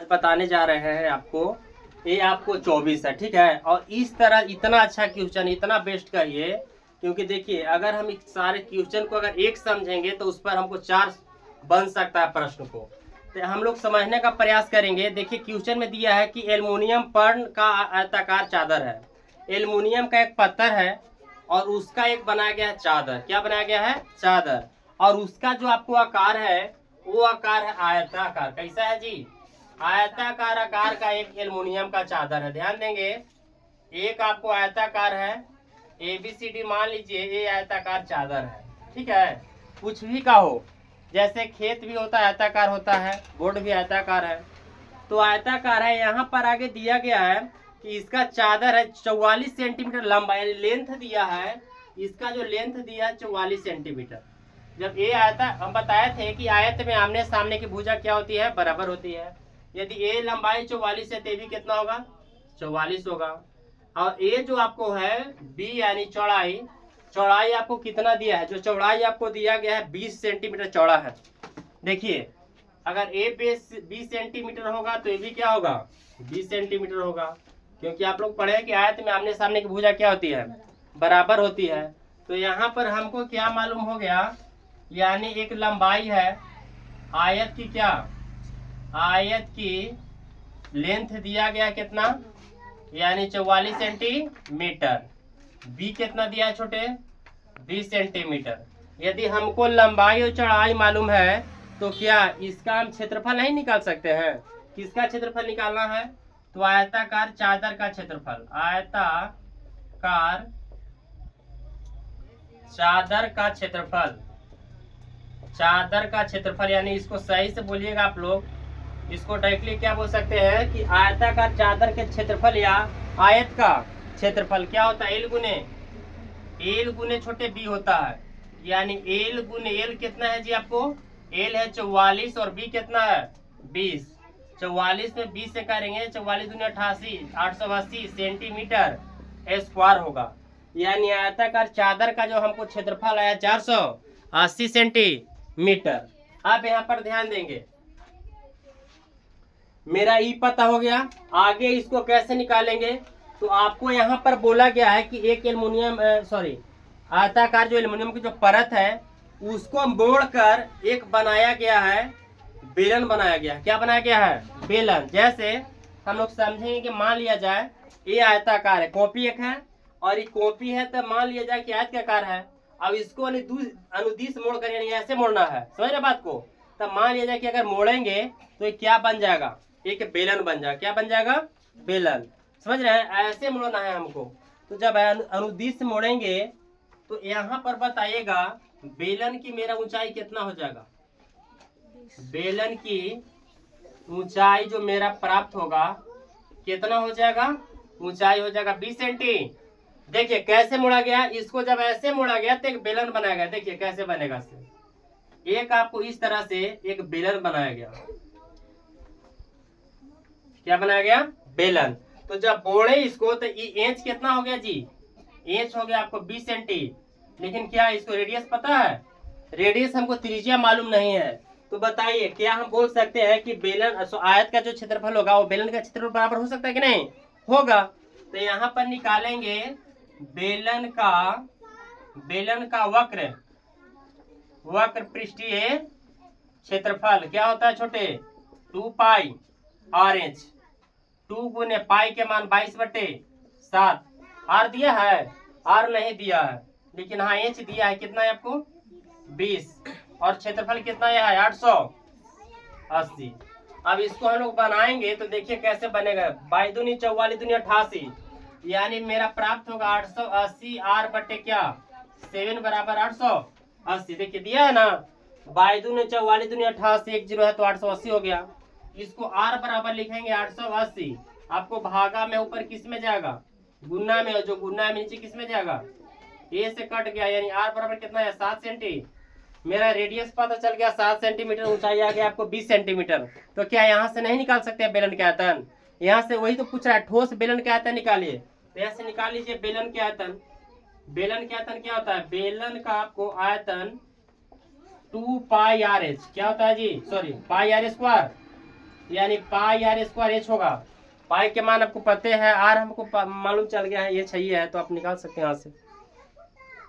बताने जा रहे हैं आपको। ये आपको 24 है, ठीक है। और इस तरह इतना अच्छा क्वेश्चन, इतना बेस्ट करिए, क्योंकि देखिए अगर हम इस सारे क्वेश्चन को अगर एक समझेंगे तो उस पर हमको 4 बन सकता है प्रश्न को। तो हम लोग समझने का प्रयास करेंगे। देखिए क्वेश्चन में दिया है कि एल्युमिनियम पर्ण का आयताकार चादर है। एल्युमिनियम का एक पत्थर है और उसका एक बनाया गया है चादर। क्या बनाया गया है? चादर। और उसका जो आपको आकार है वो आकार है आयताकार। कैसा है जी? आयताकार आकार का एक एल्युमिनियम का चादर है। ध्यान देंगे, एक आपको आयताकार है, ABCD मान लीजिए ये आयताकार चादर है, ठीक है। कुछ भी का हो, जैसे खेत भी होता है आयताकार होता है, बोर्ड भी आयताकार है, तो आयताकार है। यहाँ पर आगे दिया गया है कि इसका चादर है 44 सेंटीमीटर लंबा, यानी लेंथ दिया है। इसका जो लेंथ दिया है 44 सेंटीमीटर। जब ये आयता हम बताए थे कि आयत में आमने सामने की भुजा क्या होती है? बराबर होती है। यदि ए लंबाई 44 है तो भी कितना होगा? 44 होगा। और ये जो आपको है बी यानी चौड़ाई, चौड़ाई आपको कितना दिया है? जो चौड़ाई आपको दिया गया है 20 सेंटीमीटर चौड़ा है। देखिए अगर ए 20 सेंटीमीटर होगा तो ये भी क्या होगा? 20 सेंटीमीटर होगा, क्योंकि आप लोग पढ़े कि आयत में आमने सामने की भुजा क्या होती है? बराबर होती है। तो यहाँ पर हमको क्या मालूम हो गया? यानी एक लंबाई है आयत की, क्या आयत की लेंथ दिया गया कितना? यानी 44 सेंटीमीटर। बी कितना दिया है छोटे? 20 सेंटीमीटर। यदि हमको लंबाई और चौड़ाई मालूम है तो क्या इसका हम क्षेत्रफल नहीं निकाल सकते हैं? किसका क्षेत्रफल निकालना है? तो आयताकार चादर का क्षेत्रफल, आयताकार चादर का क्षेत्रफल, चादर का क्षेत्रफल। यानी इसको सही से बोलिएगा आप लोग, इसको डायरेक्टली क्या बोल सकते हैं कि आयताकार चादर के क्षेत्रफल या आयत का क्षेत्रफल क्या होता है? एल गुने छोटे बी होता है। यानी एल गुने एल कितना है जी आपको? एल है 44 और बी कितना है? 20। 44 में 20 से करेंगे 44 दूनी 88, 880 सेंटीमीटर स्क्वायर होगा। यानी आयताकार चादर का जो हमको क्षेत्रफल आया 480 सेंटीमीटर। आप यहाँ पर ध्यान देंगे, मेरा ई पता हो गया। आगे इसको कैसे निकालेंगे? तो आपको यहाँ पर बोला गया है कि एक एल्युमिनियम आयताकार जो एल्युमिनियम की जो परत है उसको मोड़कर एक बनाया गया है बेलन बनाया गया। क्या बनाया गया है? बेलन। जैसे हम लोग समझेंगे कि मान लिया जाए ये आयताकार है, कॉपी एक है और ये कॉपी है, तो मान लिया जाए कि आयत का आकार है। अब इसको अनुदिश मोड़कर यानी ऐसे मोड़ना है, समझ रहे बात को? तब मान लिया जाए कि अगर मोड़ेंगे तो ये क्या बन जाएगा? एक बेलन बन जाएगा। क्या बन जाएगा? बेलन। समझ रहे हैं? ऐसे मोड़ना है हमको। तो जब अनुदिश मोड़ेंगे तो यहाँ पर बताइएगा बेलन की मेरा ऊंचाई कितना हो जाएगा? बेलन की ऊंचाई जो मेरा प्राप्त होगा कितना हो जाएगा? ऊंचाई हो जाएगा 20 सेंटी। देखिए कैसे मोड़ा गया, इसको जब ऐसे मोड़ा गया तो एक बेलन बनाया गया। देखिए कैसे बनेगा, एक आपको इस तरह से एक बेलन बनाया गया। क्या बनाया गया? बेलन। तो जब बोड़े इसको तो इंच कितना हो गया जी? इंच हो गया आपको 20 सेंटी। लेकिन क्या इसको रेडियस पता है? रेडियस हमको त्रिज्या मालूम नहीं है। तो बताइए क्या हम बोल सकते हैं कि बेलन आयत का जो क्षेत्रफल होगा वो बेलन का क्षेत्रफल बराबर हो सकता है कि नहीं? होगा। तो यहाँ पर निकालेंगे बेलन का वक्र पृष्ठीय क्षेत्रफल क्या होता है छोटे? 2 पाई आर एच। 2 गुने पाई के मान 22/7। आर दिया है? आर नहीं दिया है, लेकिन हाँ एच दिया है। कितना है आपको? 20। और क्षेत्रफल कितना है? 880। अब इसको हम लोग बनाएंगे तो देखिए कैसे बनेगा। 22 दूनी 44 दूनी 88, यानी मेरा प्राप्त होगा 880 आर बटे क्या 7 बराबर 880। देखिए दिया है ना, 22 दूनी 44 दूनी 88, 1 0 है तो 880 हो गया। इसको आर बराबर लिखेंगे 880। आपको भागा में ऊपर किस में जाएगा? गुना में। जो गुना में नीचे किस में जाएगा? ए से कट गया, यानी आर बराबर कितना है? 7 सेंटी। मेरा रेडियस पता चल गया 7 सेंटीमीटर, ऊंचाई आ गया आपको 20 सेंटीमीटर। तो क्या यहाँ से नहीं निकाल सकते बेलन के आयतन? यहाँ से वही तो पूछ रहा है, ठोस बेलन के आयतन निकालिए। तो यहाँ से निकाल लीजिए बेलन के आयतन। बेलन के आयतन क्या होता है? बेलन का आपको आयतन 2 पाई आर एच क्या होता है जी? Sorry, pi r square. यानी पाई आर स्क्वायर एच होगा। पाई के मान आपको पते हैं, आर हमको मालूम चल गया है, ये चाहिए है, तो आप निकाल सकते हैं यहाँ से।